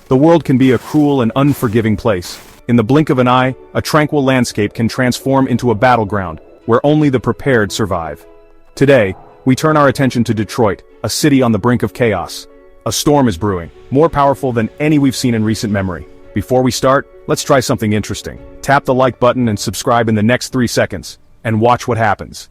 The world can be a cruel and unforgiving place. In the blink of an eye, a tranquil landscape can transform into a battleground, where only the prepared survive. Today, we turn our attention to Detroit, a city on the brink of chaos. A storm is brewing, more powerful than any we've seen in recent memory. Before we start, let's try something interesting. Tap the like button and subscribe in the next 3 seconds, and watch what happens.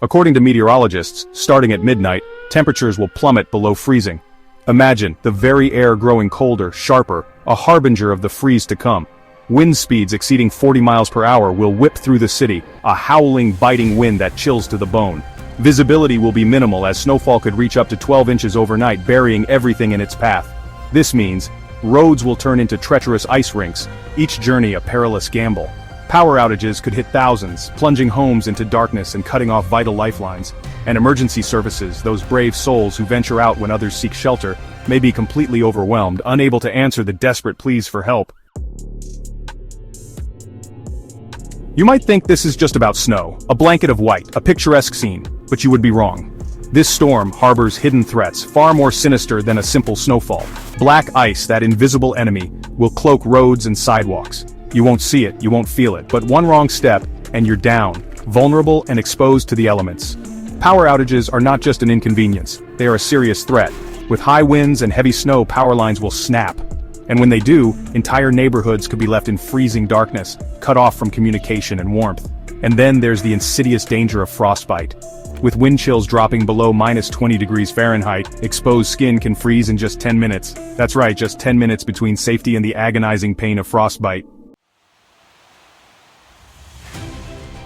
According to meteorologists, starting at midnight, temperatures will plummet below freezing. Imagine the very air growing colder, sharper, a harbinger of the freeze to come. Wind speeds exceeding 40 miles per hour will whip through the city, a howling, biting wind that chills to the bone. Visibility will be minimal as snowfall could reach up to 12 inches overnight, burying everything in its path. This means roads will turn into treacherous ice rinks, each journey a perilous gamble. Power outages could hit thousands, plunging homes into darkness and cutting off vital lifelines. And emergency services, those brave souls who venture out when others seek shelter, may be completely overwhelmed, unable to answer the desperate pleas for help. You might think this is just about snow, a blanket of white, a picturesque scene, but you would be wrong. This storm harbors hidden threats, far more sinister than a simple snowfall. Black ice, that invisible enemy, will cloak roads and sidewalks. You won't see it, you won't feel it, but one wrong step, and you're down, vulnerable and exposed to the elements. Power outages are not just an inconvenience, they are a serious threat. With high winds and heavy snow, power lines will snap. And when they do, entire neighborhoods could be left in freezing darkness, cut off from communication and warmth. And then there's the insidious danger of frostbite. With wind chills dropping below -20 degrees Fahrenheit, exposed skin can freeze in just 10 minutes. That's right, just 10 minutes between safety and the agonizing pain of frostbite.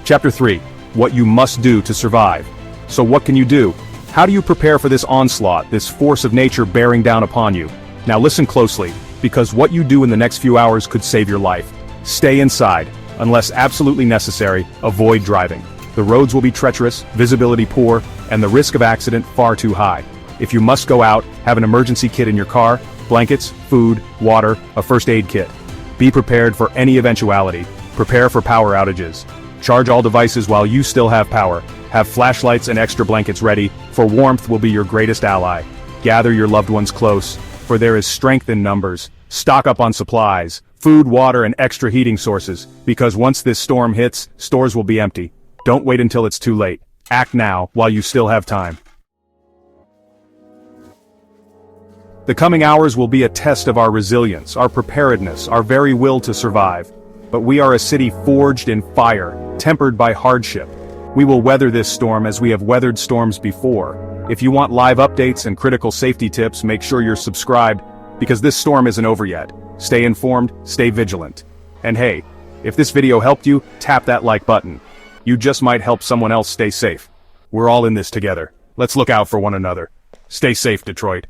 Chapter 3. What you must do to survive. So what can you do? How do you prepare for this onslaught, this force of nature bearing down upon you? Now listen closely, because what you do in the next few hours could save your life. Stay inside. Unless absolutely necessary, avoid driving. The roads will be treacherous, visibility poor, and the risk of accident far too high. If you must go out, have an emergency kit in your car, blankets, food, water, a first aid kit. Be prepared for any eventuality. Prepare for power outages. Charge all devices while you still have power. Have flashlights and extra blankets ready, for warmth will be your greatest ally. Gather your loved ones close, for there is strength in numbers. Stock up on supplies, food, water, and extra heating sources, because once this storm hits, stores will be empty. Don't wait until it's too late. Act now, while you still have time. The coming hours will be a test of our resilience, our preparedness, our very will to survive. But we are a city forged in fire, tempered by hardship. We will weather this storm as we have weathered storms before. If you want live updates and critical safety tips, make sure you're subscribed, because this storm isn't over yet. Stay informed, stay vigilant. And hey, if this video helped you, tap that like button. You just might help someone else stay safe. We're all in this together. Let's look out for one another. Stay safe, Detroit.